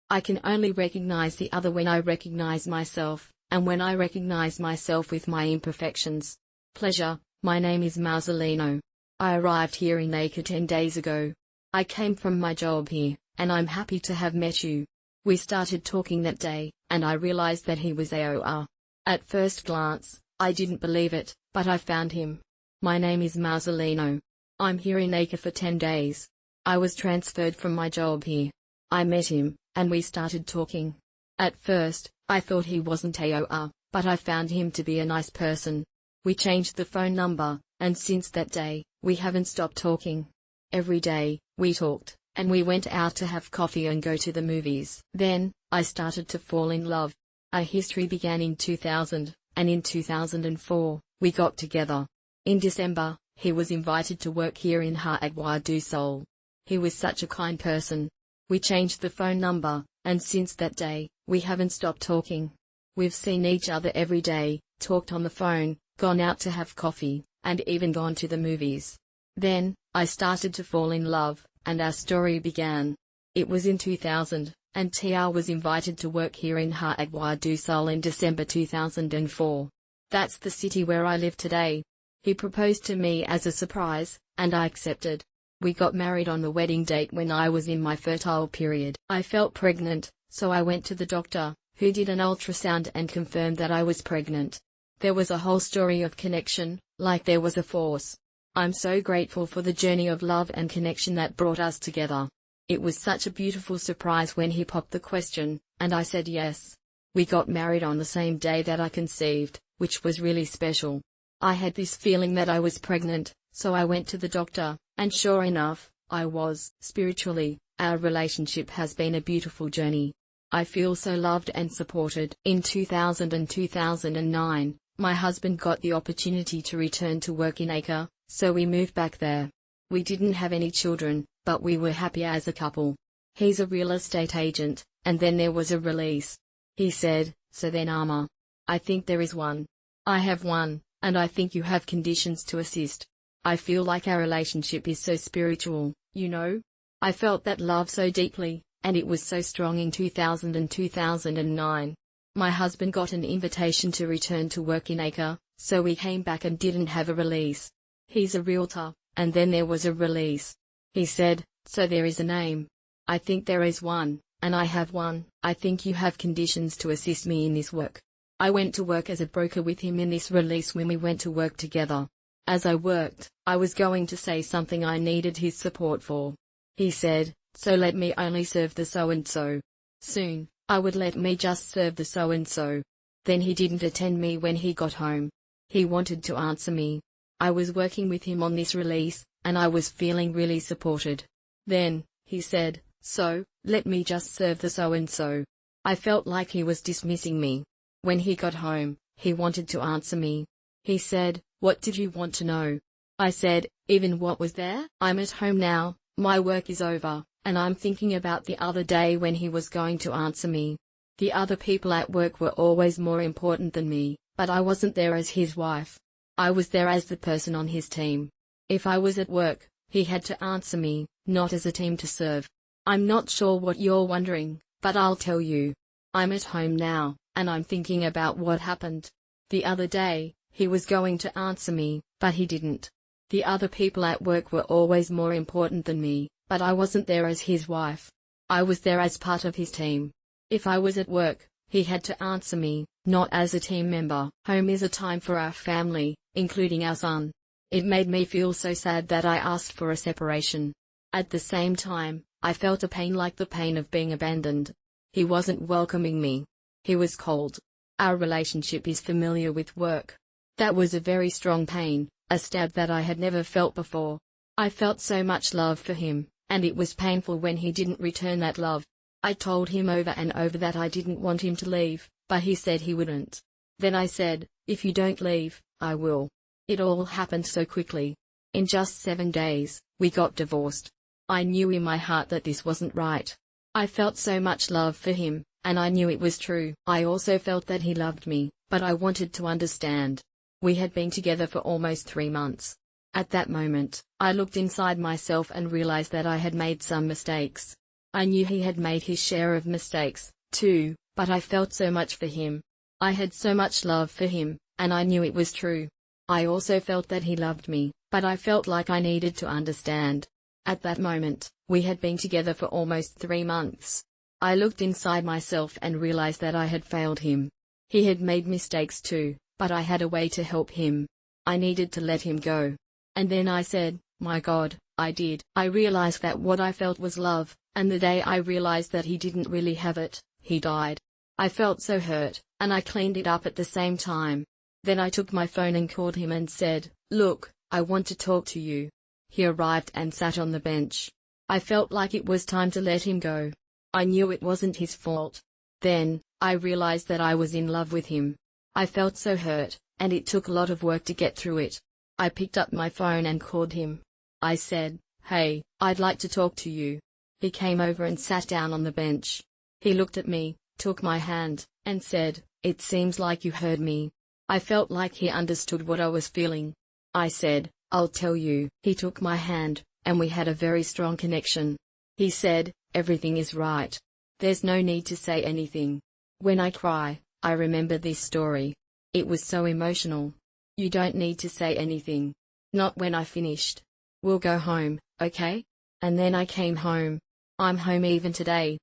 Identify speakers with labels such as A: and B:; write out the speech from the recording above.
A: I can only recognize the other when I recognize myself, and when I recognize myself with my imperfections. Pleasure, my name is Marcelino. I arrived here in Acre 10 days ago. I came from my job here, and I'm happy to have met you. We started talking that day, and I realized that he was AOR. At first glance, I didn't believe it, but I found him. My name is Marcelino. I'm here in Acre for 10 days. I was transferred from my job here. I met him, and we started talking. At first, I thought he wasn't AOR, but I found him to be a nice person. We changed the phone number, and since that day, we haven't stopped talking. Every day, we talked, and we went out to have coffee and go to the movies. Then, I started to fall in love. Our history began in 2000, and in 2004, we got together. In December, he was invited to work here in Haute du Sol. He was such a kind person. We changed the phone number, and since that day, we haven't stopped talking. We've seen each other every day, talked on the phone, gone out to have coffee, and even gone to the movies. Then, I started to fall in love, and our story began. It was in 2000, and TR was invited to work here in Haute du Sol in December 2004. That's the city where I live today. He proposed to me as a surprise, and I accepted. We got married on the wedding date when I was in my fertile period. I felt pregnant, so I went to the doctor, who did an ultrasound and confirmed that I was pregnant. There was a whole story of connection, like there was a force. I'm so grateful for the journey of love and connection that brought us together. It was such a beautiful surprise when he popped the question, and I said yes. We got married on the same day that I conceived, which was really special. I had this feeling that I was pregnant, so I went to the doctor, and sure enough, I was. Spiritually, our relationship has been a beautiful journey. I feel so loved and supported. In 2000 and 2009, my husband got the opportunity to return to work in Acre, so we moved back there. We didn't have any children, but we were happy as a couple. He's a real estate agent, and then there was a release. He said, "So then Ama, I think there is one. I have one, and I think you have conditions to assist." I feel like our relationship is so spiritual, you know? I felt that love so deeply, and it was so strong in 2000 and 2009. My husband got an invitation to return to work in Acre, so we came back and didn't have a release. He's a realtor, and then there was a release. He said, "So there is a name. I think there is one, and I have one. I think you have conditions to assist me in this work." I went to work as a broker with him in this release when we went to work together. As I worked, I was going to say something I needed his support for. He said, "So let me only serve the so-and-so." Soon, I would let me just serve the so-and-so. Then he didn't attend me when he got home. He wanted to answer me. I was working with him on this release, and I was feeling really supported. Then, he said, "So, let me just serve the so-and-so." I felt like he was dismissing me. When he got home, he wanted to answer me. He said, "What did you want to know?" I said, "Even what was there? I'm at home now, my work is over, and I'm thinking about the other day when he was going to answer me. The other people at work were always more important than me, but I wasn't there as his wife. I was there as the person on his team. If I was at work, he had to answer me, not as a team to serve. I'm not sure what you're wondering, but I'll tell you. I'm at home now, and I'm thinking about what happened. The other day, he was going to answer me, but he didn't. The other people at work were always more important than me, but I wasn't there as his wife. I was there as part of his team. If I was at work, he had to answer me, not as a team member. Home is a time for our family, including our son. It made me feel so sad that I asked for a separation. At the same time, I felt a pain like the pain of being abandoned. He wasn't welcoming me. He was cold. Our relationship is familiar with work. That was a very strong pain, a stab that I had never felt before. I felt so much love for him, and it was painful when he didn't return that love. I told him over and over that I didn't want him to leave, but he said he wouldn't. Then I said, "If you don't leave, I will." It all happened so quickly. In just 7 days, we got divorced. I knew in my heart that this wasn't right. I felt so much love for him, and I knew it was true. I also felt that he loved me, but I wanted to understand. We had been together for almost 3 months. At that moment, I looked inside myself and realized that I had made some mistakes. I knew he had made his share of mistakes, too, but I felt so much for him. I had so much love for him, and I knew it was true. I also felt that he loved me, but I felt like I needed to understand. At that moment, we had been together for almost 3 months. I looked inside myself and realized that I had failed him. He had made mistakes too, but I had a way to help him. I needed to let him go. And then I said, my God, I did. I realized that what I felt was love, and the day I realized that he didn't really have it, he died. I felt so hurt, and I cleaned it up at the same time. Then I took my phone and called him and said, look, I want to talk to you. He arrived and sat on the bench. I felt like it was time to let him go. I knew it wasn't his fault. Then, I realized that I was in love with him. I felt so hurt, and it took a lot of work to get through it. I picked up my phone and called him. I said, hey, I'd like to talk to you. He came over and sat down on the bench. He looked at me, took my hand, and said, it seems like you heard me. I felt like he understood what I was feeling. I said, I'll tell you. He took my hand, and we had a very strong connection. He said, everything is right. There's no need to say anything. When I cry, I remember this story. It was so emotional. You don't need to say anything. Not when I finished. We'll go home, okay? And then I came home. I'm home even today.